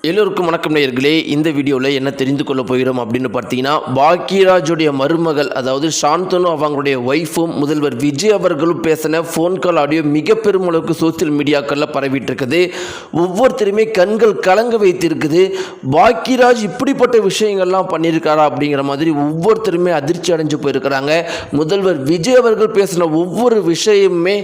எல்லோருக்கும் வணக்கம் நேயர்களே. இந்த வீடியோவில் என்ன தெரிந்து கொள்ள போகிறோம் அப்படின்னு பார்த்தீங்கன்னா, பாக்யராஜுடைய மருமகள் அதாவது சாந்தனு அவங்களுடைய ஒய்ஃபும் முதல்வர் விஜய் அவர்களும் பேசின ஃபோன் கால் ஆடியோ மிக பெரும் அளவுக்கு சோசியல் மீடியாக்களில் பரவிட்டு இருக்குது. ஒவ்வொருத்தருமே கண்கள் கலங்க வைத்திருக்குது. பாக்யராஜ் இப்படிப்பட்ட விஷயங்கள்லாம் பண்ணியிருக்காரா அப்படிங்கிற மாதிரி ஒவ்வொருத்தருமே அதிர்ச்சி அடைஞ்சு போயிருக்கிறாங்க. முதல்வர் விஜய் அவர்கள் பேசின ஒவ்வொரு விஷயமுமே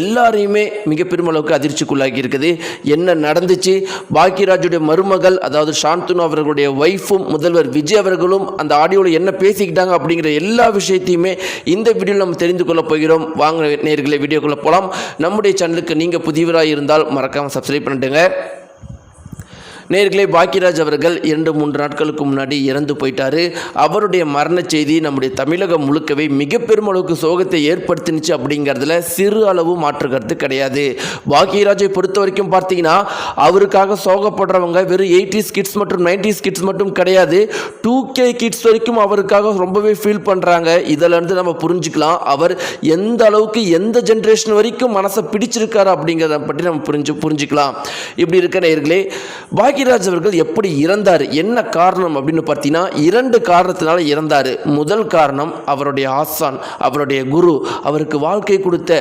எல்லாரையுமே மிக பெரும் அளவுக்கு அதிர்ச்சிக்குள்ளாகி இருக்குது. என்ன நடந்துச்சு, பாக்யராஜுடைய மருமகள் அதாவது சாந்தனு அவர்களுடைய ஒய்ஃபும் முதல்வர் விஜய் அவர்களும் அந்த ஆடியோவில் என்ன பேசிக்கிட்டாங்க அப்படிங்கிற எல்லா விஷயத்தையுமே இந்த வீடியோவில் நம்ம தெரிந்து கொள்ள போகிறோம். வாங்க நேயர்களே, வீடியோக்குள்ள போகலாம். நம்முடைய சேனலுக்கு நீங்கள் புதியவராக இருந்தால் மறக்காமல் சப்ஸ்கிரைப் பண்ணிடுங்க. நேயர்களே, பாக்யராஜ் அவர்கள் 2-3 நாட்களுக்கு முன்னாடி இறந்து போயிட்டாரு. அவருடைய மரண செய்தி நம்முடைய தமிழகம் முழுக்கவே மிக பெரும் அளவுக்கு சோகத்தை ஏற்படுத்தினுச்சு அப்படிங்கிறதுல சிறு அளவு மாற்று கருத்து கிடையாது. பாக்யராஜை பொறுத்த வரைக்கும் பார்த்தீங்கன்னா, அவருக்காக சோகப்படுறவங்க வெறும் 80s கிட்ஸ் மற்றும் 90s கிட்ஸ் மட்டும் கிடையாது, 2K கிட்ஸ் வரைக்கும் அவருக்காக ரொம்பவே ஃபீல் பண்ணுறாங்க. இதிலிருந்து நம்ம புரிஞ்சுக்கலாம் அவர் எந்த அளவுக்கு எந்த ஜென்ரேஷன் வரைக்கும் மனசை பிடிச்சிருக்காரு அப்படிங்கிறத பற்றி நம்ம புரிஞ்சுக்கலாம். இப்படி இருக்க நேயர்களே, பாக்யராஜ் அவர்கள் எப்படி இறந்தார், என்ன காரணம் அப்படின்னு பார்த்தீங்கன்னா, 2 காரணத்தினால இறந்தார். முதல் காரணம் அவருடைய ஆசான், அவருடைய குரு, அவருக்கு வாழ்க்கை கொடுத்த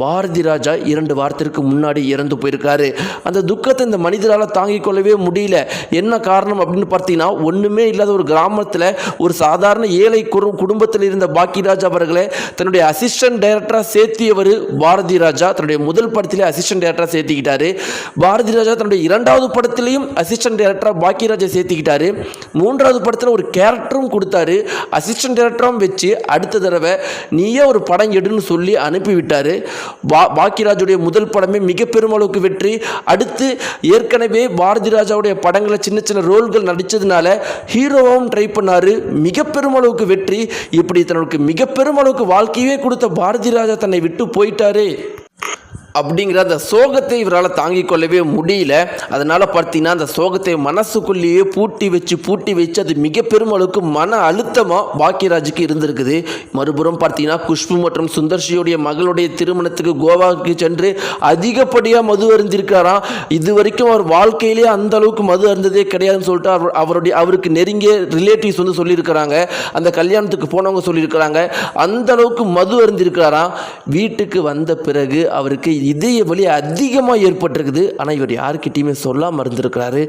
பாரதி ராஜா 2 வாரத்திற்கு முன்னாடி இறந்து போயிருக்காரு. அந்த துக்கத்தை இந்த மனிதரால் தாங்கிக் கொள்ளவே முடியல. என்ன காரணம் அப்படின்னு பார்த்தீங்கன்னா, ஒன்றுமே இல்லாத ஒரு கிராமத்தில் ஒரு சாதாரண ஏழை குடும்பத்தில் இருந்த பாக்யராஜ் அவர்களை தன்னுடைய அசிஸ்டன்ட் டைரக்டராக சேர்த்தியவர் பாரதி ராஜா. தன்னுடைய முதல் படத்திலே அசிஸ்டன்ட் டைரக்டராக சேர்த்திக்கிட்டாரு. பாரதி ராஜா தன்னுடைய 2வது படத்திலையும் அசிஸ்டன்ட் டைரக்டராக பாக்யராஜை சேர்த்திக்கிட்டாரு. 3வது படத்தில் ஒரு கேரக்டரும் கொடுத்தாரு. அசிஸ்டன்ட் டைரக்டரும் வச்சு அடுத்த தடவை நீயே ஒரு படம் எடுன்னு சொல்லி அனுப்பிவிட்டாரு. பாக்யராஜுடைய முதல் படமே மிக பெருமளவுக்கு வெற்றி. அடுத்து ஏற்கனவே பாரதி ராஜாவுடைய படங்களை சின்ன சின்ன ரோல்கள் நடித்ததுனால ஹீரோவும் ட்ரை பண்ணாரு, மிக பெருமளவுக்கு வெற்றி. இப்படி தனக்கு மிக பெருமளவுக்கு வாழ்க்கையே கொடுத்த பாரதி ராஜா தன்னை விட்டு போயிட்டாரு அப்படிங்கிற அந்த சோகத்தை இவரால் தாங்கிக் கொள்ளவே முடியல. அதனால் பார்த்தீங்கன்னா, அந்த சோகத்தை மனசுக்குள்ளேயே பூட்டி வச்சு அது மிக பெருமளவுக்கு மன அழுத்தமாக பாக்யராஜுக்கு இருந்திருக்குது. மறுபுறம் பார்த்தீங்கன்னா, குஷ்பு மற்றும் சுந்தர்ஷியுடைய மகளுடைய திருமணத்துக்கு கோவாவுக்கு சென்று அதிகப்படியாக மது அருந்திருக்காராம். இது வரைக்கும் அவர் வாழ்க்கையிலே அந்த அளவுக்கு மது அருந்ததே கிடையாதுன்னு சொல்லிட்டு அவருக்கு நெருங்கிய ரிலேட்டிவ்ஸ் வந்து சொல்லியிருக்கிறாங்க. அந்த கல்யாணத்துக்கு போனவங்க சொல்லியிருக்கிறாங்க, அந்த அளவுக்கு மது அருந்திருக்கிறாராம். வீட்டுக்கு வந்த பிறகு அவருக்கு இதய வலி அதிகமாக ஏற்பட்டிருக்குது. ஆனால் இவர் யாருக்கிட்டையுமே சொல்லாமல் இருந்திருக்கிறாரு.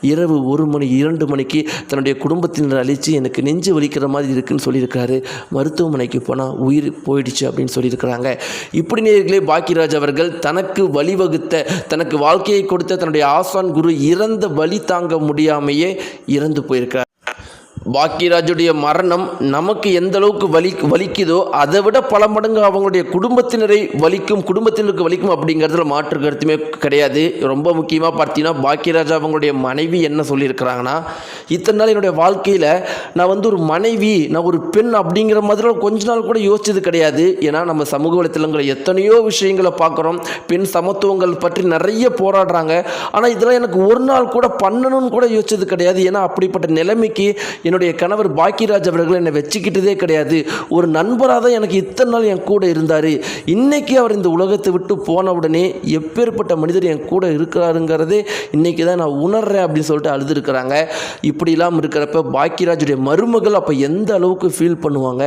இரவு 1 மணி 2 மணிக்கு தன்னுடைய குடும்பத்தினர் அழித்து எனக்கு நெஞ்சு வலிக்கிற மாதிரி இருக்குன்னு சொல்லியிருக்காரு. மருத்துவமனைக்கு போனால் உயிர் போயிடுச்சு அப்படின்னு சொல்லியிருக்கிறாங்க. இப்படி நேயர்களே, பாக்யராஜ் அவர்கள் தனக்கு வழிவகுத்த, தனக்கு வாழ்க்கையை கொடுத்த தன்னுடைய ஆசான் குரு இறந்த வலி தாங்க முடியாமையே இறந்து போயிருக்கிறார். பாக்யராஜுடைய மரணம் நமக்கு எந்த அளவுக்கு வலிக்குதோ அதை விட பல மடங்கு அவங்களுடைய குடும்பத்தினருக்கு வலிக்கும் அப்படிங்கிறதுல மாற்று கருத்துமே கிடையாது. ரொம்ப முக்கியமாக பார்த்தீங்கன்னா, பாக்யராஜா அவங்களுடைய மனைவி என்ன சொல்லியிருக்கிறாங்கன்னா, இத்தனை நாள் என்னுடைய வாழ்க்கையில் நான் வந்து ஒரு மனைவி, நான் ஒரு பெண் அப்படிங்கிற மாதிரி கொஞ்ச நாள் கூட யோசிச்சது கிடையாது. ஏன்னா நம்ம சமூக வலைத்தளங்களில் எத்தனையோ விஷயங்களை பார்க்குறோம், பெண் சமத்துவங்கள் பற்றி நிறைய போராடுறாங்க. ஆனால் இதெல்லாம் எனக்கு ஒரு நாள் கூட பண்ணணும்னு கூட யோசிச்சது கிடையாது. ஏன்னா அப்படிப்பட்ட நிலைமைக்கு என்னுடைய கணவர் பாக்யராஜ் அவர்கள் என்னை வச்சுக்கிட்டதே கிடையாது. ஒரு நண்பராக தான் எனக்கு இத்தனை நாள் என் கூட இருந்தார். இன்னைக்கு அவர் இந்த உலகத்தை விட்டு போன உடனே எப்பேற்பட்ட மனிதர் என் கூட இருக்கிறாருங்கிறதே இன்னைக்கு தான் நான் உணர்றேன் அப்படின்னு சொல்லிட்டு அழுதுருக்கிறாங்க. இப்படிலாம் இருக்கிறப்ப பாக்யராஜுடைய மருமகள் அப்போ எந்த அளவுக்கு ஃபீல் பண்ணுவாங்க.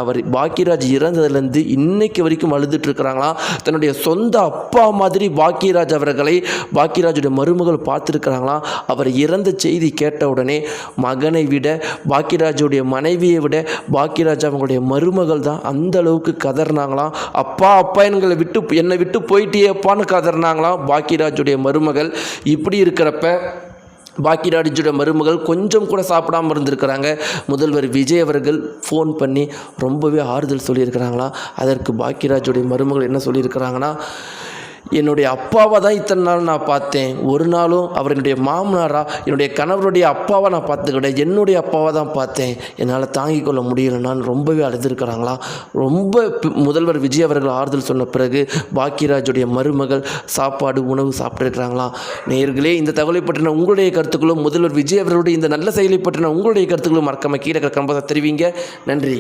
அவர் பாக்யராஜ் இறந்ததுலேருந்து இன்னைக்கு வரைக்கும் அழுதுட்டு இருக்கிறாங்களாம். தன்னுடைய சொந்த அப்பா மாதிரி பாக்யராஜ் அவர்களை பாக்யராஜுடைய மருமகள் பார்த்துருக்கிறாங்களாம். அவர் இறந்த செய்தி கேட்ட உடனே மகனை விட, பாக்யராஜுடைய மனைவியை விட பாக்யராஜ் அவங்களுடைய மருமகள் தான் அந்த அளவுக்கு கதறினாங்களாம். அப்பா என்னை விட்டு போயிட்டேப்பான்னு கதறினாங்களாம் பாக்யராஜுடைய மருமகள். இப்படி இருக்கிறப்ப பாக்யராஜுடைய மருமகள் கொஞ்சம் கூட சாப்பிடாமல் இருந்திருக்கிறாங்க. முதல்வர் விஜய் அவர்கள் ஃபோன் பண்ணி ரொம்பவே ஆறுதல் சொல்லியிருக்கிறாங்களாம். அதற்கு பாக்யராஜுடைய மருமகள் என்ன சொல்லியிருக்கிறாங்கன்னா, என்னுடைய அப்பாவை தான் இத்தனை நாள் நான் பார்த்தேன், ஒரு நாளும் அவர் என்னுடைய மாமனாராக என்னுடைய கணவருடைய அப்பாவை நான் பார்த்துக்கிட்டேன், என்னுடைய அப்பாவை தான் பார்த்தேன், என்னால் தாங்கிக் கொள்ள முடியலைன்னான்னு ரொம்பவே அழுதுருக்கிறாங்களாம். ரொம்ப முதல்வர் விஜய் அவர்கள் ஆறுதல் சொன்ன பிறகு பாக்யராஜுடைய மருமகள் உணவு சாப்பிட்டுருக்கிறாங்களாம். நேயர்களே, இந்த தகவலை பற்றின உங்களுடைய கருத்துக்களும், முதல்வர் விஜய் அவர்களுடைய இந்த நல்ல செயலை பற்றின உங்களுடைய கருத்துக்களும் மறக்காம கீழே கமெண்ட்ல தெரிவிங்க. நன்றி.